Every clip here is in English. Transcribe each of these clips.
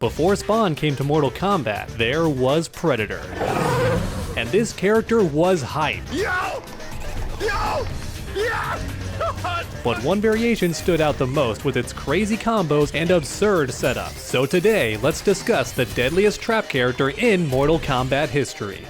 Before Spawn came to Mortal Kombat, there was Predator. And this character was hype. But one variation stood out the most with its crazy combos and absurd setups. So today, let's discuss the deadliest trap character in Mortal Kombat history.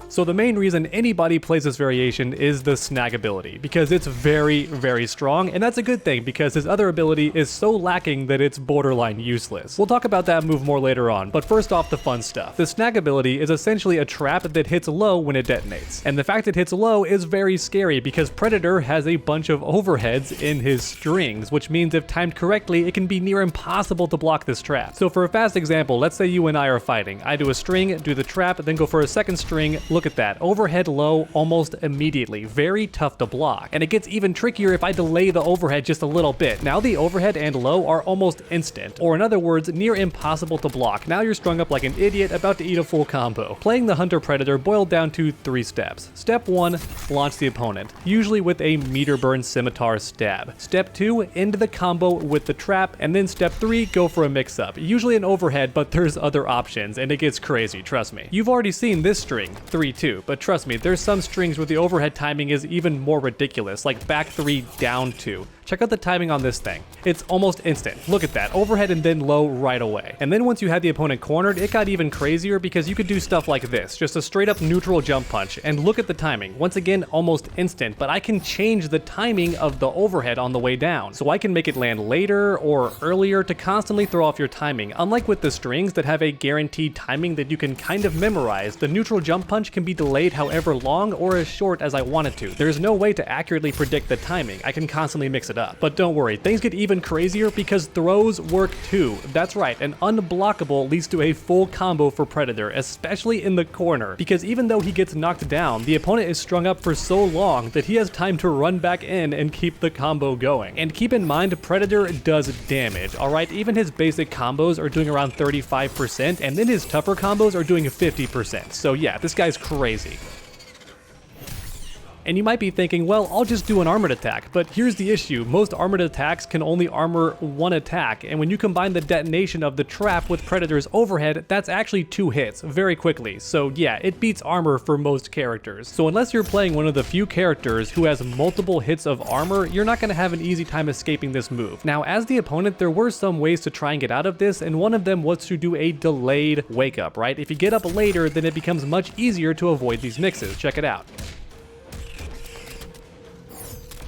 So the main reason anybody plays this variation is the snag ability, because it's very, very strong, and that's a good thing because his other ability is so lacking that it's borderline useless. We'll talk about that move more later on, but first off, the fun stuff. The snag ability is essentially a trap that hits low when it detonates, and the fact it hits low is very scary because Predator has a bunch of overheads in his strings, which means if timed correctly, it can be near impossible to block this trap. So for a fast example, let's say you and I are fighting. I do a string, do the trap, then go for a second string. Look at that, overhead low almost immediately, very tough to block. And it gets even trickier if I delay the overhead just a little bit. Now the overhead and low are almost instant, or in other words, near impossible to block. Now you're strung up like an idiot about to eat a full combo. Playing the Hunter Predator boiled down to 3 steps. Step 1, launch the opponent, usually with a meter burn scimitar stab. Step 2, end the combo with the trap, and then step 3, go for a mix-up. Usually an overhead, but there's other options, and it gets crazy, trust me. You've already seen this string, 3-2, but trust me, there's some strings where the overhead timing is even more ridiculous, like back 3, down 2. Check out the timing on this thing. It's almost instant. Look at that, overhead and then low right away. And then once you had the opponent cornered, it got even crazier because you could do stuff like this, just a straight up neutral jump punch. And look at the timing. Once again, almost instant, but I can change the timing of the overhead on the way down. So I can make it land later or earlier to constantly throw off your timing. Unlike with the strings that have a guaranteed timing that you can kind of memorize, the neutral jump punch can be delayed however long or as short as I want it to. There's no way to accurately predict the timing. I can constantly mix it up. But don't worry, things get even crazier because throws work too. That's right, an unblockable leads to a full combo for Predator, especially in the corner, because even though he gets knocked down, the opponent is strung up for so long that he has time to run back in and keep the combo going. And keep in mind, Predator does damage, alright? Even his basic combos are doing around 35%, and then his tougher combos are doing 50%. So yeah, this guy's crazy. And you might be thinking, well, I'll just do an armored attack, but here's the issue. Most armored attacks can only armor one attack, and when you combine the detonation of the trap with Predator's overhead, that's actually 2 hits very quickly. So yeah, it beats armor for most characters. So unless you're playing one of the few characters who has multiple hits of armor, you're not going to have an easy time escaping this move. Now, as the opponent, there were some ways to try and get out of this, and one of them was to do a delayed wake up, right? If you get up later, then it becomes much easier to avoid these mixes. Check it out.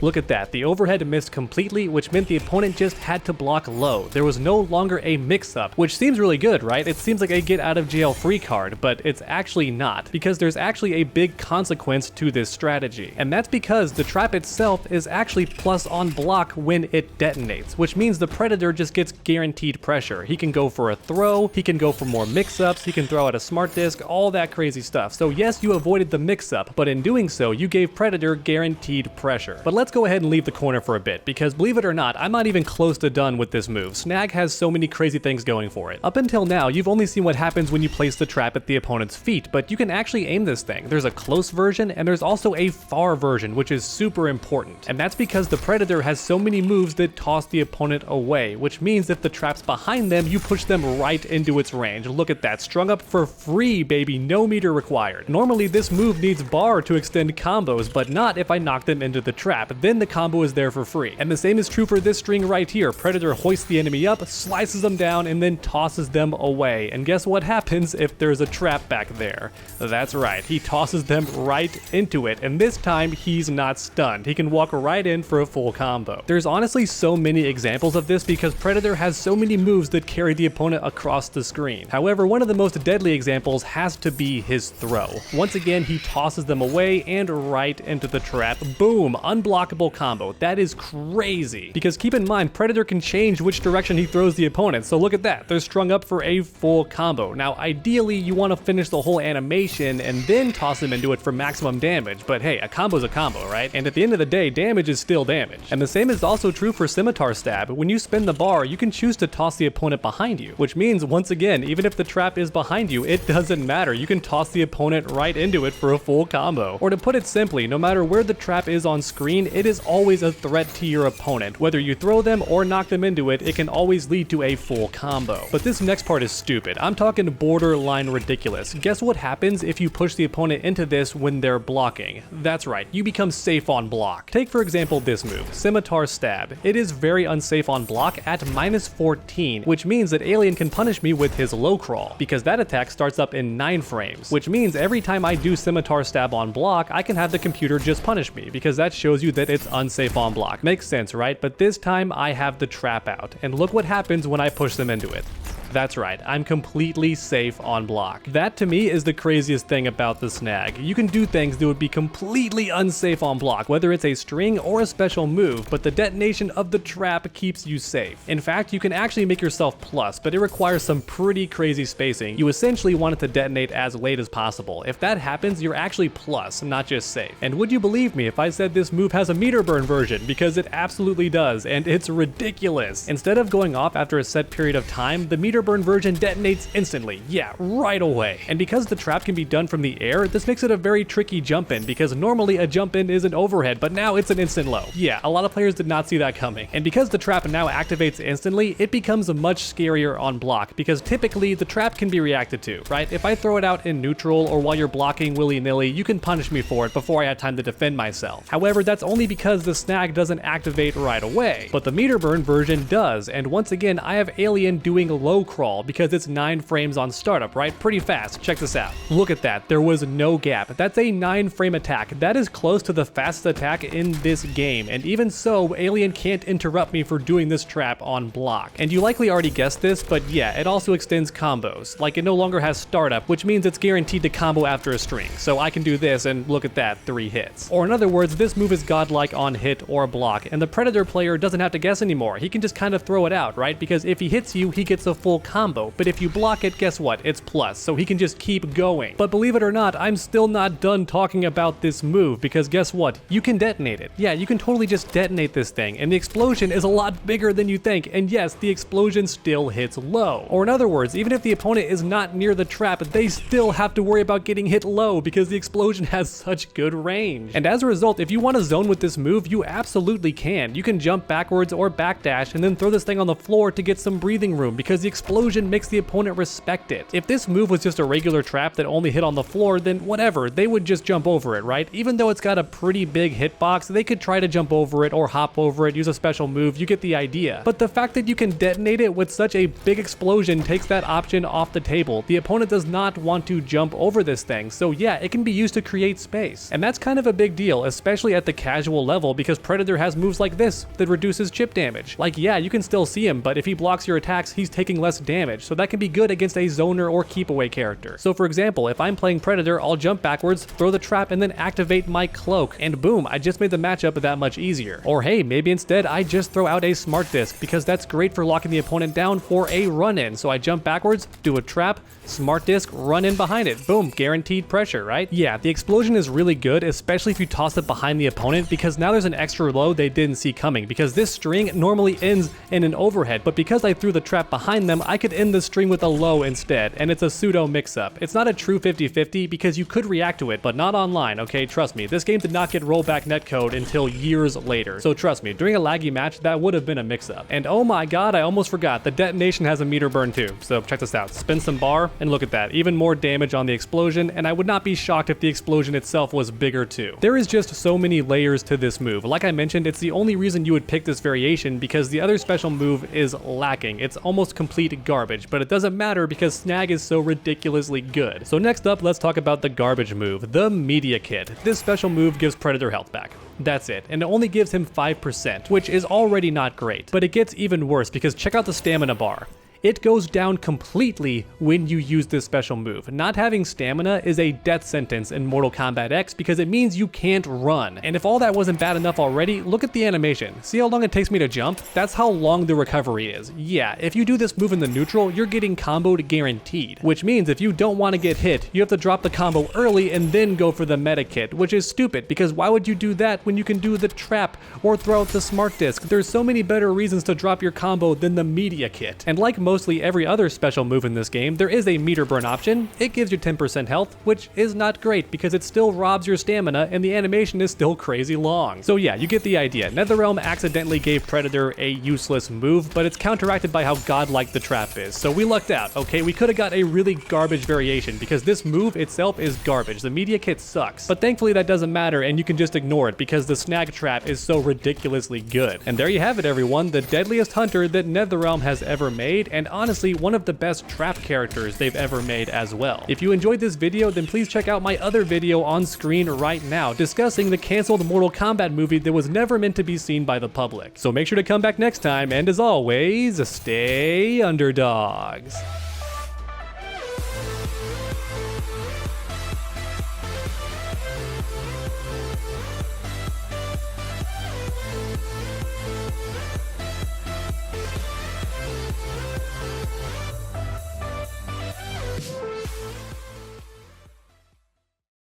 Look at that, the overhead missed completely, which meant the opponent just had to block low. There was no longer a mix-up, which seems really good, right? It seems like a get out of jail free card, but it's actually not, because there's actually a big consequence to this strategy. And that's because the trap itself is actually plus on block when it detonates, which means the Predator just gets guaranteed pressure. He can go for a throw, he can go for more mix-ups, he can throw out a smart disc, all that crazy stuff. So yes, you avoided the mix-up, but in doing so, you gave Predator guaranteed pressure. But let's go ahead and leave the corner for a bit, because believe it or not, I'm not even close to done with this move. Snag has so many crazy things going for it. Up until now, you've only seen what happens when you place the trap at the opponent's feet, but you can actually aim this thing. There's a close version, and there's also a far version, which is super important. And that's because the Predator has so many moves that toss the opponent away, which means if the trap's behind them, you push them right into its range. Look at that, strung up for free, baby, no meter required. Normally, this move needs bar to extend combos, but not if I knock them into the trap. Then the combo is there for free. And the same is true for this string right here. Predator hoists the enemy up, slices them down, and then tosses them away. And guess what happens if there's a trap back there? That's right, he tosses them right into it, and this time he's not stunned. He can walk right in for a full combo. There's honestly so many examples of this because Predator has so many moves that carry the opponent across the screen. However, one of the most deadly examples has to be his throw. Once again, he tosses them away and right into the trap. Boom, unblockable unblockable combo. That is crazy. Because keep in mind, Predator can change which direction he throws the opponent. So look at that. They're strung up for a full combo. Now, ideally, you want to finish the whole animation and then toss them into it for maximum damage. But hey, a combo's a combo, right? And at the end of the day, damage is still damage. And the same is also true for Scimitar Stab. When you spin the bar, you can choose to toss the opponent behind you, which means, once again, even if the trap is behind you, it doesn't matter. You can toss the opponent right into it for a full combo. Or to put it simply, no matter where the trap is on screen, it is always a threat to your opponent. Whether you throw them or knock them into it, it can always lead to a full combo. But this next part is stupid. I'm talking borderline ridiculous. Guess what happens if you push the opponent into this when they're blocking? That's right, you become safe on block. Take for example this move, Scimitar Stab. It is very unsafe on block at -14, which means that Alien can punish me with his low crawl, because that attack starts up in 9 frames, which means every time I do Scimitar Stab on block, I can have the computer just punish me, because that shows you that it's unsafe on block. Makes sense, right? But this time I have the trap out, and look what happens when I push them into it. That's right, I'm completely safe on block. That to me is the craziest thing about the snag. You can do things that would be completely unsafe on block, whether it's a string or a special move, but the detonation of the trap keeps you safe. In fact, you can actually make yourself plus, but it requires some pretty crazy spacing. You essentially want it to detonate as late as possible. If that happens, you're actually plus, not just safe. And would you believe me if I said this move has a meter burn version? Because it absolutely does, and it's ridiculous. Instead of going off after a set period of time, the meter burn version detonates instantly. Yeah, right away. And because the trap can be done from the air, this makes it a very tricky jump in, because normally a jump in is an overhead, but now it's an instant low. Yeah, a lot of players did not see that coming. And because the trap now activates instantly, it becomes much scarier on block, because typically the trap can be reacted to, right? If I throw it out in neutral or while you're blocking willy-nilly, you can punish me for it before I had time to defend myself. However, that's only because the snag doesn't activate right away, but the meter burn version does. And once again, I have Alien doing low crawl because it's 9 frames on startup, right? Pretty fast. Check this out. Look at that. There was no gap. That's a 9-frame attack. That is close to the fastest attack in this game. And even so, Alien can't interrupt me for doing this trap on block. And you likely already guessed this, but yeah, it also extends combos. Like, it no longer has startup, which means it's guaranteed to combo after a string. So I can do this and look at that, 3 hits. Or in other words, this move is godlike on hit or block, and the Predator player doesn't have to guess anymore. He can just kind of throw it out, right? Because if he hits you, he gets a full combo. But if you block it, guess what? It's plus, so he can just keep going. But believe it or not, I'm still not done talking about this move, because guess what? You can detonate it. Yeah, you can totally just detonate this thing, and the explosion is a lot bigger than you think, and yes, the explosion still hits low. Or in other words, even if the opponent is not near the trap, they still have to worry about getting hit low, because the explosion has such good range. And as a result, if you want to zone with this move, you absolutely can. You can jump backwards or backdash, and then throw this thing on the floor to get some breathing room, because the explosion makes the opponent respect it. If this move was just a regular trap that only hit on the floor, then whatever, they would just jump over it, right? Even though it's got a pretty big hitbox, they could try to jump over it or hop over it, use a special move, you get the idea. But the fact that you can detonate it with such a big explosion takes that option off the table. The opponent does not want to jump over this thing, so yeah, it can be used to create space. And that's kind of a big deal, especially at the casual level, because Predator has moves like this that reduces chip damage. Like, yeah, you can still see him, but if he blocks your attacks, he's taking less damage, so that can be good against a zoner or keep away character. So for example, if I'm playing Predator, I'll jump backwards, throw the trap, and then activate my cloak, and boom, I just made the matchup that much easier. Or hey, maybe instead I just throw out a smart disc, because that's great for locking the opponent down for a run-in. So I jump backwards, do a trap, smart disc, run in behind it, boom, guaranteed pressure, right? Yeah, the explosion is really good, especially if you toss it behind the opponent, because now there's an extra low they didn't see coming, because this string normally ends in an overhead, but because I threw the trap behind them, I could end the string with a low instead, and it's a pseudo mix-up. It's not a true 50-50 because you could react to it, but not online, okay? Trust me, this game did not get rollback netcode until years later. So trust me, during a laggy match, that would have been a mix-up. And oh my god, I almost forgot, the detonation has a meter burn too. So check this out, spin some bar, and look at that, even more damage on the explosion, and I would not be shocked if the explosion itself was bigger too. There is just so many layers to this move. Like I mentioned, it's the only reason you would pick this variation, because the other special move is lacking. It's almost complete garbage, but it doesn't matter because snag is so ridiculously good. So next up, let's talk about the garbage move, the Media Kit. This special move gives Predator health back. That's it, and it only gives him 5%, which is already not great, but it gets even worse because check out the stamina bar. it goes down completely when you use this special move. Not having stamina is a death sentence in Mortal Kombat X because it means you can't run. And if all that wasn't bad enough already, look at the animation. See how long it takes me to jump? That's how long the recovery is. Yeah, if you do this move in the neutral, you're getting comboed guaranteed. Which means if you don't want to get hit, you have to drop the combo early and then go for the meta kit, which is stupid because why would you do that when you can do the trap or throw out the smart disc? There's so many better reasons to drop your combo than the media kit. And like mostly every other special move in this game, there is a meter burn option. It gives you 10% health, which is not great because it still robs your stamina and the animation is still crazy long. So yeah, you get the idea. NetherRealm accidentally gave Predator a useless move, but it's counteracted by how godlike the trap is. So we lucked out, okay? We could have got a really garbage variation because this move itself is garbage. The media kit sucks. But thankfully that doesn't matter and you can just ignore it because the snag trap is so ridiculously good. And there you have it, everyone, the deadliest hunter that NetherRealm has ever made, and honestly one of the best trap characters they've ever made as well. If you enjoyed this video, then please check out my other video on screen right now discussing the canceled Mortal Kombat movie that was never meant to be seen by the public. So make sure to come back next time, and as always, stay underdogs.